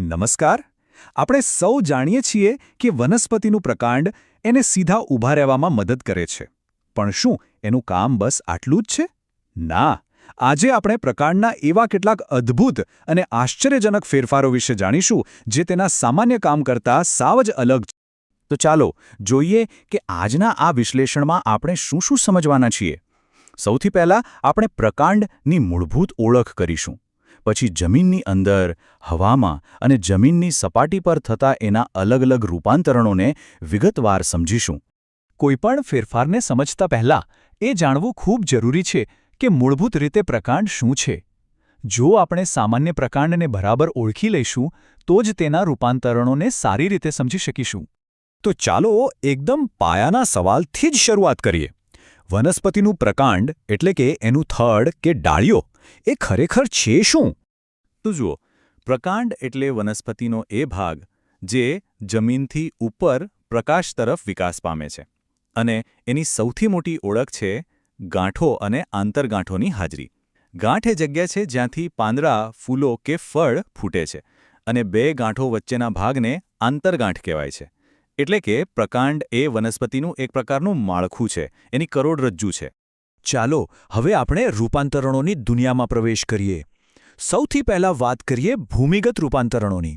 નમસ્કાર. આપણે સૌ જાણીએ છીએ કે વનસ્પતિનું પ્રકાંડ એને સીધા ઊભા રહેવામાં મદદ કરે છે. પણ શું એનું કામ બસ આટલું જ છે? ના. આજે આપણે પ્રકાંડના એવા કેટલાક અદ્ભુત અને આશ્ચર્યજનક ફેરફારો વિશે જાણીશું જે તેના સામાન્ય કામ કરતાં સાવ જ અલગ છે. તો ચાલો જોઈએ કે આજના આ વિશ્લેષણમાં આપણે શું શું સમજવાના છીએ. સૌથી પહેલાં આપણે પ્રકાંડની મૂળભૂત ઓળખ કરીશું. પછી જમીનની અંદર, હવામાં અને જમીનની સપાટી પર થતા એના અલગ અલગ રૂપાંતરણોને વિગતવાર સમજીશું. કોઈપણ ફેરફારને સમજતા પહેલાં એ જાણવું ખૂબ જરૂરી છે કે મૂળભૂત રીતે પ્રકાંડ શું છે. જો આપણે સામાન્ય પ્રકાંડને બરાબર ઓળખી લઈશું તો જ તેના રૂપાંતરણોને સારી રીતે સમજી શકીશું. તો ચાલો એકદમ પાયાના સવાલથી જ શરૂઆત કરીએ. વનસ્પતિનું પ્રકાંડ એટલે કે એનું થડ કે ડાળીઓ એ ખરેખર છે શું? તો જુઓ, પ્રકાંડ એટલે વનસ્પતિનો એ ભાગ જે જમીનથી ઉપર પ્રકાશ તરફ વિકાસ પામે છે અને એની સૌથી મોટી ઓળખ છે ગાંઠો અને આંતરગાંઠોની હાજરી. ગાંઠ એ જગ્યા છે જ્યાંથી પાંદડા, ફૂલો કે ફળ ફૂટે છે અને બે ગાંઠો વચ્ચેના ભાગને આંતરગાંઠ કહેવાય છે. એટલે કે પ્રકાંડ એ વનસ્પતિનું એક પ્રકારનું માળખું છે, એની કરોડરજ્જુ છે. ચાલો હવે આપણે રૂપાંતરણોની દુનિયામાં પ્રવેશ કરીએ. સૌથી પહેલાં વાત કરીએ ભૂમિગત રૂપાંતરણોની.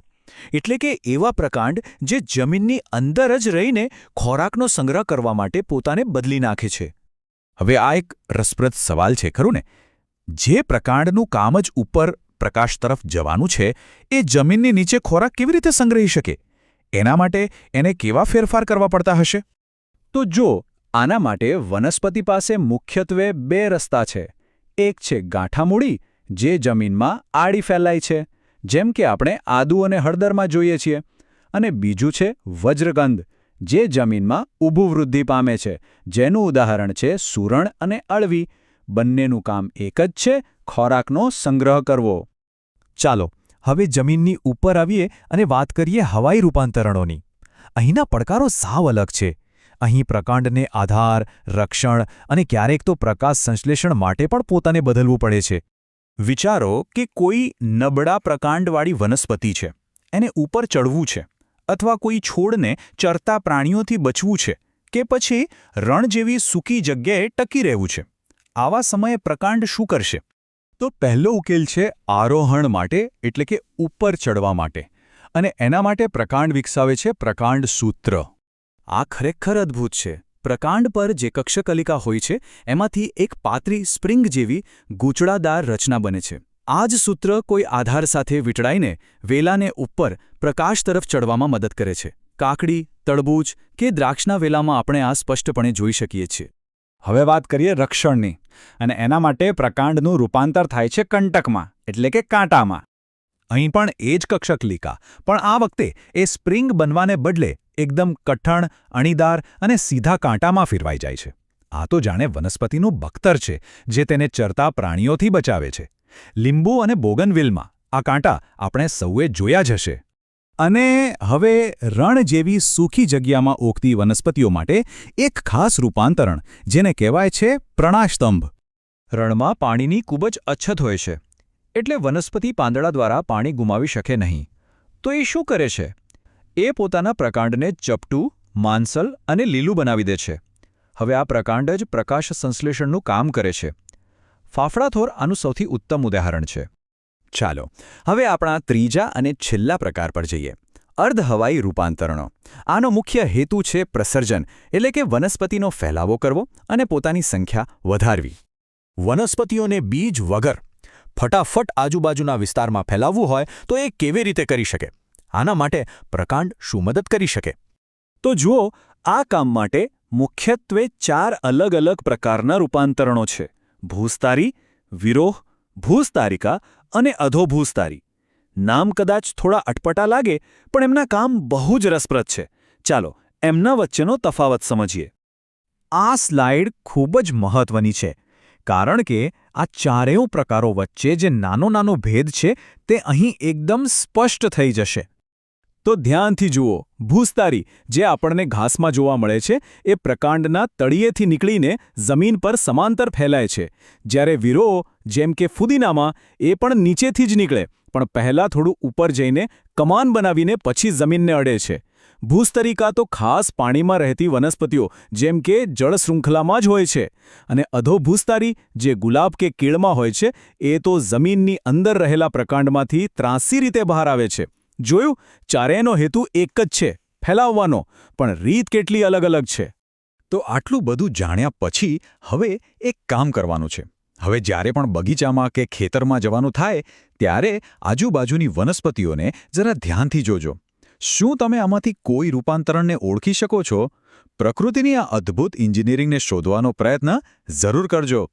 એટલે કે એવા પ્રકાંડ જે જમીનની અંદર જ રહીને ખોરાકનો સંગ્રહ કરવા માટે પોતાને બદલી નાખે છે. હવે આ એક રસપ્રદ સવાલ છે, ખરું ને? જે પ્રકાંડનું કામ જ ઉપર પ્રકાશ તરફ જવાનું છે, એ જમીનની નીચે ખોરાક કેવી રીતે સંગ્રહી શકે? એના માટે એને કેવા ફેરફાર કરવા પડતા હશે? તો જો, આના માટે વનસ્પતિ પાસે મુખ્યત્વે બે રસ્તા છે. એક છે ગાંઠામૂળી, જે જમીનમાં આડી ફેલાય છે, જેમ કે આપણે આદુ અને હળદરમાં જોઈએ છીએ, અને બીજું છે વજ્રગંધ, જે જમીનમાં ઊભું વૃદ્ધિ પામે છે, જેનું ઉદાહરણ છે સૂરણ અને અળવી. બંનેનું કામ એક જ છે, ખોરાકનો સંગ્રહ કરવો. ચાલો હવે જમીનની ઉપર આવીએ અને વાત કરીએ હવાઈ રૂપાંતરણોની. અહીંના પડકારો સાવ અલગ છે. અહીં પ્રકાંડને આધાર, રક્ષણ અને ક્યારેક તો પ્રકાશ સંશ્લેષણ માટે પણ પોતાને બદલવું પડે છે. વિચારો કે કોઈ નબળા પ્રકાંડવાળી વનસ્પતિ છે, એને ઉપર ચડવું છે, અથવા કોઈ છોડને ચરતા પ્રાણીઓથી બચવું છે, કે પછી રણ જેવી સૂકી જગ્યાએ ટકી રહેવું છે. આવા સમયે પ્રકાંડ શું કરશે? તો પહેલો ઉકેલ છે આરોહણ માટે, એટલે કે ઉપર ચડવા માટે. અને એના માટે પ્રકાંડ વિકસાવે છે પ્રકાંડ સૂત્ર. આ ખરેખર અદ્ભુત છે. પ્રકાંડ પર જે કક્ષકલિકા હોય છે એમાંથી એક પાતળી સ્પ્રિંગ જેવી ગૂંચળાદાર રચના બને છે. આ જ સૂત્ર કોઈ આધાર સાથે વીંટળાઈને વેલાને ઉપર પ્રકાશ તરફ ચડવામાં મદદ કરે છે. કાકડી, તરબૂચ કે દ્રાક્ષના વેલામાં આપણે આ સ્પષ્ટપણે જોઈ શકીએ છીએ. હવે વાત કરીએ રક્ષણની. અને એના માટે પ્રકાંડનું રૂપાંતર થાય છે કંટકમાં, એટલે કે કાંટામાં. અહીં પણ એ જ કક્ષકલિકા, પણ આ વખતે એ સ્પ્રિંગ બનવાને બદલે એકદમ કઠણ, અણીદાર અને સીધા કાંટામાં ફેરવાઈ જાય છે. આ તો જાણે વનસ્પતિનું બખ્તર છે, જે તેને ચરતા પ્રાણીઓથી બચાવે છે. લીંબુ અને બોગનવિલમાં આ કાંટા આપણે સૌએ જોયા જ હશે. અને હવે રણ જેવી સૂકી જગ્યામાં ઓગતી વનસ્પતિઓ માટે એક ખાસ રૂપાંતરણ, જેને કહેવાય છે પ્રણાશસ્તંભ. રણમાં પાણીની ખૂબ જ અછત હોય છે, એટલે વનસ્પતિ પાંદડા દ્વારા પાણી ગુમાવી શકે નહીં. તો એ શું કરે છે? એ પોતાના પ્રકાંડને ચપટું, માંસલ અને લીલું બનાવી દે છે. હવે આ પ્રકાંડ જ પ્રકાશ સંશ્લેષણનું કામ કરે છે. ફાફડાથોર આનું સૌથી ઉત્તમ ઉદાહરણ છે. ચાલો હવે આપણા ત્રીજા અને છેલ્લા પ્રકાર પર જઈએ. અર્ધહવાઈ રૂપાંતરણો. આનો મુખ્ય હેતુ છે પ્રસર્જન, એટલે કે વનસ્પતિનો ફેલાવો કરવો અને પોતાની સંખ્યા વધારવી. વનસ્પતિઓને બીજ વગર ફટાફટ આજુબાજુના વિસ્તારમાં ફેલાવવું હોય તો એ કેવી રીતે કરી શકે? આના માટે પ્રકાંડ શું મદદ કરી શકે? તો જુઓ, આ કામ માટે મુખ્યત્વે 4 અલગ અલગ પ્રકારના રૂપાંતરણો છે: ભૂસ્તારી, વિરોહ, ભૂસ્તારિકા અને અધોભૂસ્તારી. નામ કદાચ થોડા અટપટા લાગે, પણ એમના કામ બહુ જ રસપ્રદ છે. ચાલો એમના વચ્ચેનો તફાવત સમજીએ. આ સ્લાઇડ ખૂબ જ મહત્વની છે, કારણ કે આ ચારેય પ્રકારો વચ્ચે જે નાનો ભેદ છે તે અહીં એકદમ સ્પષ્ટ થઈ જશે. તો ધ્યાનથી જુઓ. ભૂસ્તારી, જે આપણને ઘાસમાં જોવા મળે છે, એ પ્રકાંડના તળિયેથી નીકળીને જમીન પર સમાંતર ફેલાય છે, જ્યારે વિરોહ, જેમ કે ફુદીનામાં, એ પણ નીચેથી જ નીકળે, પણ પહેલાં થોડું ઉપર જઈને કમાન બનાવીને પછી જમીનને અડે છે. ભૂસ્તરિકા તો ખાસ પાણીમાં રહેતી વનસ્પતિઓ જેમ કે જળશૃંખલામાં જ હોય છે, અને અધોભૂસ્તારી જે ગુલાબ કે કીળમાં હોય છે એ તો જમીનની અંદર રહેલા પ્રકાંડમાંથી ત્રાંસી રીતે બહાર આવે છે. જોયું, ચારેયનો હેતુ એક જ છે, ફેલાવવાનો, પણ રીત કેટલી અલગ અલગ છે. તો આટલું બધું જાણ્યા પછી હવે એક કામ કરવાનું છે. હવે જ્યારે પણ બગીચામાં કે ખેતરમાં જવાનું થાય ત્યારે આજુબાજુની વનસ્પતિઓને જરા ધ્યાનથી જોજો. શું તમે આમાંથી કોઈ રૂપાંતરણને ઓળખી શકો છો? પ્રકૃતિની આ અદ્ભુત એન્જિનિયરિંગને શોધવાનો પ્રયત્ન જરૂર કરજો.